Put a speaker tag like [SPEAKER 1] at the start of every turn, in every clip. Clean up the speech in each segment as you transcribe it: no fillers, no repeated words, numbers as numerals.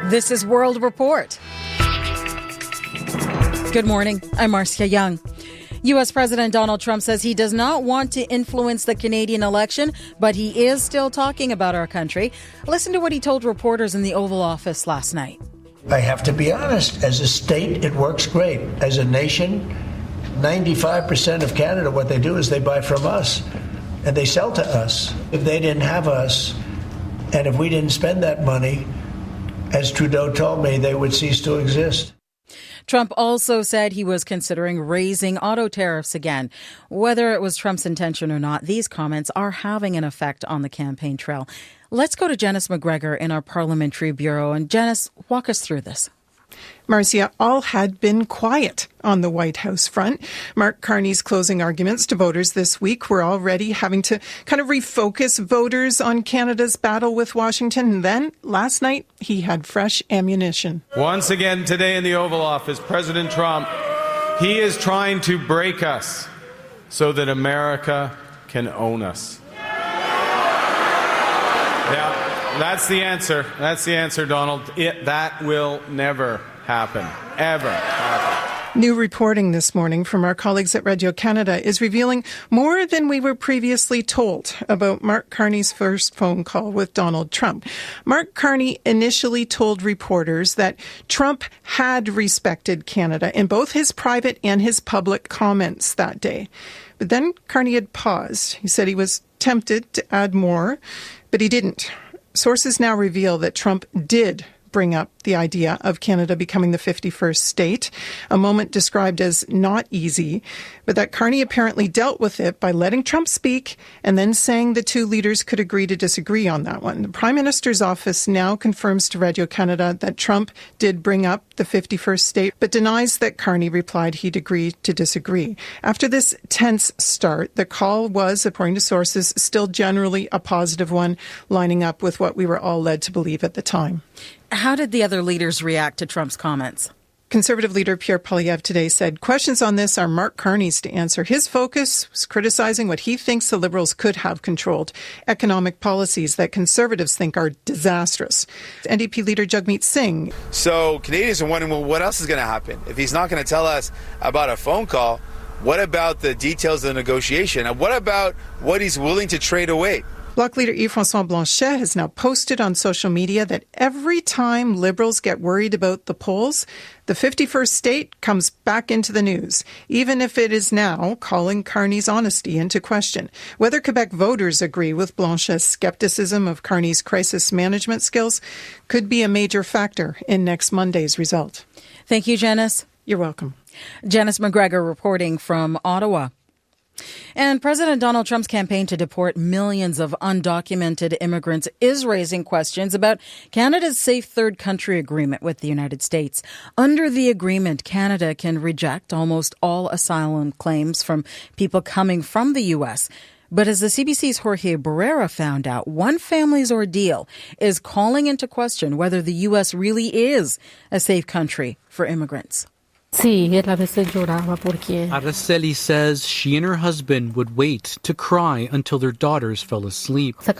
[SPEAKER 1] This is World Report. Good morning. I'm Marcia Young. U.S. President Donald Trump says he does not want to influence the Canadian election, but he is still talking about our country. Listen to what he told reporters in the Oval Office last night.
[SPEAKER 2] I have to be honest. As a state, it works great. As a nation, 95% of Canada, what they do is they buy from us and they sell to us. If they didn't have us and if we didn't spend that money, as Trudeau told me, they would cease to exist.
[SPEAKER 1] Trump also said he was considering raising auto tariffs again. Whether it was Trump's intention or not, these comments are having an effect on the campaign trail. Let's go to Janice McGregor in our Parliamentary Bureau. And Janice, walk us through this.
[SPEAKER 3] Marcia, all had been quiet on the White House front. Mark Carney's closing arguments to voters this week were already having to kind of refocus voters on Canada's battle with Washington. And then last night, he had fresh ammunition.
[SPEAKER 4] Once again today in the Oval Office, President Trump, he is trying to break us so that America can own us. Yeah. That's the answer. That's the answer, Donald. That will never happen. Ever happen.
[SPEAKER 3] New reporting this morning from our colleagues at Radio Canada is revealing more than we were previously told about Mark Carney's first phone call with Donald Trump. Mark Carney initially told reporters that Trump had respected Canada in both his private and his public comments that day. But then Carney had paused. He said he was tempted to add more, but he didn't. Sources now reveal that Trump did bring up the idea of Canada becoming the 51st state, a moment described as not easy, but that Carney apparently dealt with it by letting Trump speak and then saying the two leaders could agree to disagree on that one. The Prime Minister's office now confirms to Radio Canada that Trump did bring up the 51st state, but denies that Carney replied he'd agree to disagree. After this tense start, the call was, according to sources, still generally a positive one, lining up with what we were all led to believe at the time.
[SPEAKER 1] How did the other leaders react to Trump's comments?
[SPEAKER 3] Conservative leader Pierre Poilievre today said questions on this are Mark Carney's to answer. His focus was criticizing what he thinks the Liberals could have controlled, economic policies that Conservatives think are disastrous. NDP leader Jagmeet Singh.
[SPEAKER 5] So Canadians are wondering, well, what else is going to happen? If he's not going to tell us about a phone call, what about the details of the negotiation? And what about what he's willing to trade away?
[SPEAKER 3] Bloc leader Yves-François Blanchet has now posted on social media that every time Liberals get worried about the polls, the 51st state comes back into the news, even if it is now calling Carney's honesty into question. Whether Quebec voters agree with Blanchet's skepticism of Carney's crisis management skills could be a major factor in next Monday's result.
[SPEAKER 1] Thank you, Janice.
[SPEAKER 3] You're welcome.
[SPEAKER 1] Janice McGregor reporting from Ottawa. And President Donald Trump's campaign to deport millions of undocumented immigrants is raising questions about Canada's Safe Third Country agreement with the United States. Under the agreement, Canada can reject almost all asylum claims from people coming from the U.S. But as the CBC's Jorge Barrera found out, one family's ordeal is calling into question whether the U.S. really is a safe country for immigrants.
[SPEAKER 6] Araceli says she and her husband would wait to cry until their daughters fell asleep. She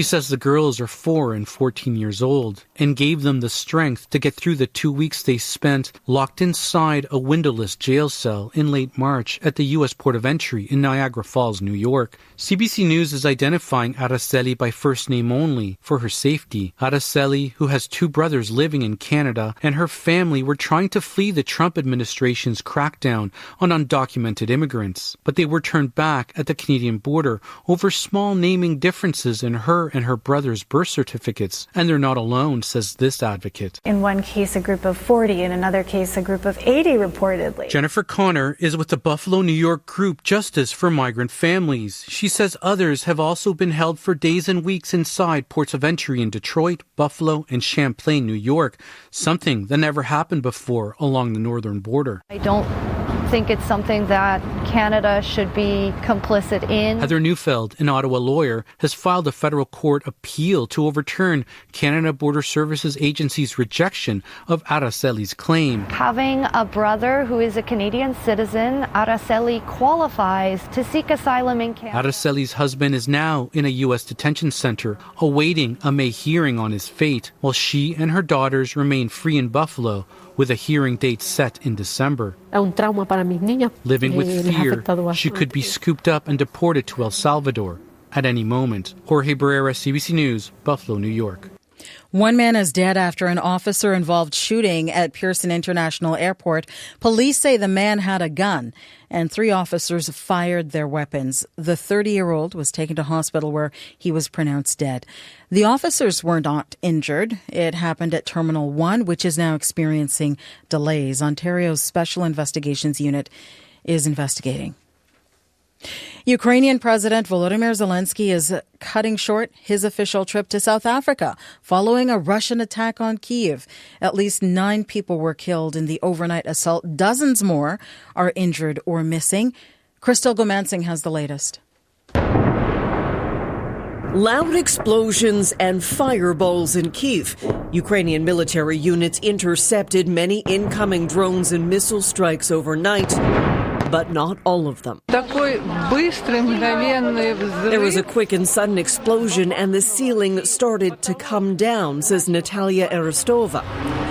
[SPEAKER 6] says the girls are 4 and 14 years old and gave them the strength to get through the 2 weeks they spent locked inside a windowless jail cell in late March at the U.S. port of entry in Niagara Falls, New York. CBC News is identifying Araceli by first name only for her safety. Araceli, who has 2 brothers living in Canada, and her family were trying to flee the Trump administration's crackdown on undocumented immigrants, but they were turned back at the Canadian border over small naming differences in her and her brother's birth certificates. And they're not alone, says this advocate.
[SPEAKER 7] In one case, a group of 40, in another case, a group of 80 reportedly.
[SPEAKER 6] Jennifer Connor is with the Buffalo, New York group Justice for Migrant Families. She says others have also been held for days and weeks inside ports of entry in Detroit, Buffalo, and Champlain, New York, something that never happened before along the northern border.
[SPEAKER 8] I don't think it's something that Canada should be complicit in.
[SPEAKER 6] Heather Neufeld, an Ottawa lawyer, has filed a federal court appeal to overturn Canada Border Services Agency's rejection of Araceli's claim.
[SPEAKER 8] Having a brother who is a Canadian citizen, Araceli qualifies to seek asylum in Canada.
[SPEAKER 6] Araceli's husband is now in a U.S. detention center, awaiting a May hearing on his fate, while she and her daughters remain free in Buffalo, with a hearing date set in December. Living with fear, she could be scooped up and deported to El Salvador at any moment. Jorge Barrera, CBC News, Buffalo, New York.
[SPEAKER 1] One man is dead after an officer-involved shooting at Pearson International Airport. Police say the man had a gun, and 3 officers fired their weapons. The 30-year-old was taken to hospital where he was pronounced dead. The officers were not injured. It happened at Terminal 1, which is now experiencing delays. Ontario's Special Investigations Unit is investigating. Ukrainian President Volodymyr Zelensky is cutting short his official trip to South Africa following a Russian attack on Kyiv. At least 9 people were killed in the overnight assault. Dozens more are injured or missing. Crystal Gomansing has the latest.
[SPEAKER 9] Loud explosions and fireballs in Kyiv. Ukrainian military units intercepted many incoming drones and missile strikes overnight, but not all of them. There was a quick and sudden explosion and the ceiling started to come down, says Natalia Erestova.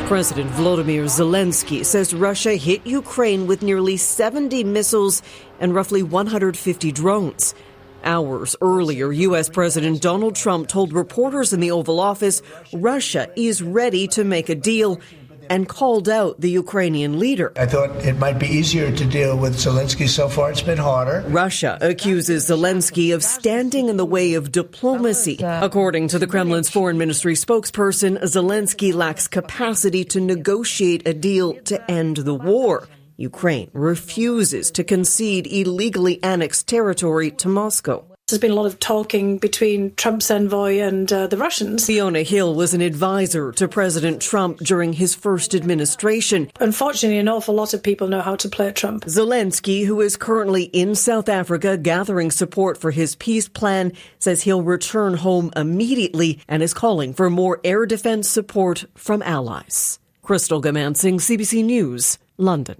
[SPEAKER 9] President Volodymyr Zelensky says Russia hit Ukraine with nearly 70 missiles and roughly 150 drones. Hours earlier, U.S. President Donald Trump told reporters in the Oval Office Russia is ready to make a deal and called out the Ukrainian leader.
[SPEAKER 2] I thought it might be easier to deal with Zelensky. So far, it's been harder.
[SPEAKER 9] Russia accuses Zelensky of standing in the way of diplomacy. According to the Kremlin's foreign ministry spokesperson, Zelensky lacks capacity to negotiate a deal to end the war. Ukraine refuses to concede illegally annexed territory to Moscow.
[SPEAKER 10] There's been a lot of talking between Trump's envoy and the Russians.
[SPEAKER 9] Fiona Hill was an advisor to President Trump during his first administration.
[SPEAKER 10] Unfortunately, an awful lot of people know how to play Trump.
[SPEAKER 9] Zelensky, who is currently in South Africa gathering support for his peace plan, says he'll return home immediately and is calling for more air defense support from allies. Crystal Gomansing, CBC News, London.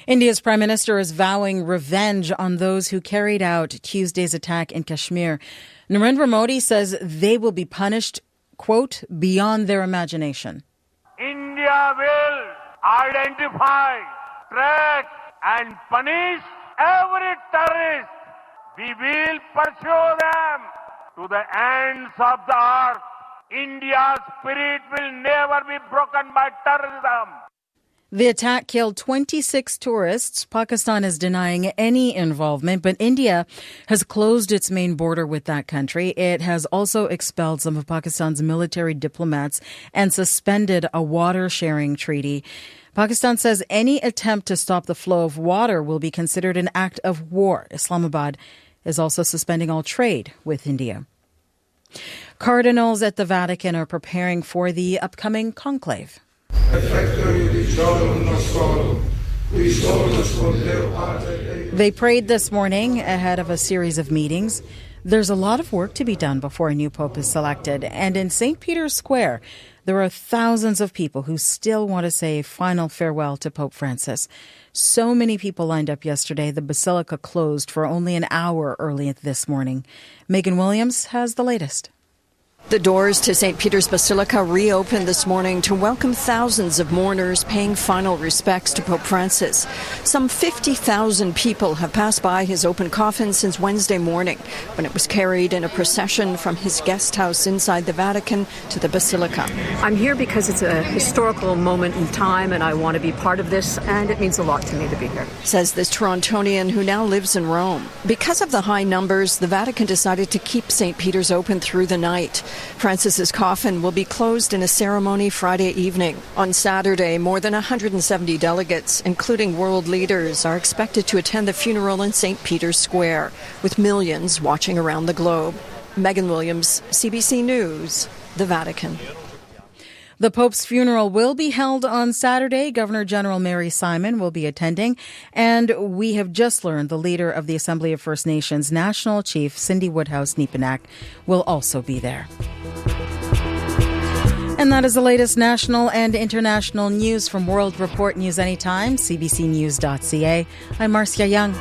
[SPEAKER 1] India's Prime Minister is vowing revenge on those who carried out Tuesday's attack in Kashmir. Narendra Modi says they will be punished, quote, beyond their imagination.
[SPEAKER 11] India will identify, track and punish every terrorist. We will pursue them to the ends of the earth. India's spirit will never be broken by terrorism.
[SPEAKER 1] The attack killed 26 tourists. Pakistan is denying any involvement, but India has closed its main border with that country. It has also expelled some of Pakistan's military diplomats and suspended a water-sharing treaty. Pakistan says any attempt to stop the flow of water will be considered an act of war. Islamabad is also suspending all trade with India. Cardinals at the Vatican are preparing for the upcoming conclave. They prayed this morning ahead of a series of meetings. There's a lot of work to be done before a new pope is selected. And in St. Peter's Square, there are thousands of people who still want to say final farewell to Pope Francis. So many people lined up yesterday. The basilica closed for only an hour early this morning. Megan Williams has the latest.
[SPEAKER 12] The doors to St. Peter's Basilica reopened this morning to welcome thousands of mourners paying final respects to Pope Francis. Some 50,000 people have passed by his open coffin since Wednesday morning, when it was carried in a procession from his guest house inside the Vatican to the Basilica.
[SPEAKER 13] I'm here because it's a historical moment in time, and I want to be part of this, and it means a lot to me to be here,
[SPEAKER 12] says this Torontonian who now lives in Rome. Because of the high numbers, the Vatican decided to keep St. Peter's open through the night. Francis's coffin will be closed in a ceremony Friday evening. On Saturday, more than 170 delegates, including world leaders, are expected to attend the funeral in St. Peter's Square, with millions watching around the globe. Megan Williams, CBC News, the Vatican.
[SPEAKER 1] The Pope's funeral will be held on Saturday. Governor General Mary Simon will be attending. And we have just learned the leader of the Assembly of First Nations, National Chief Cindy Woodhouse-Neepanak, will also be there. And that is the latest national and international news from World Report News Anytime, cbcnews.ca. I'm Marcia Young.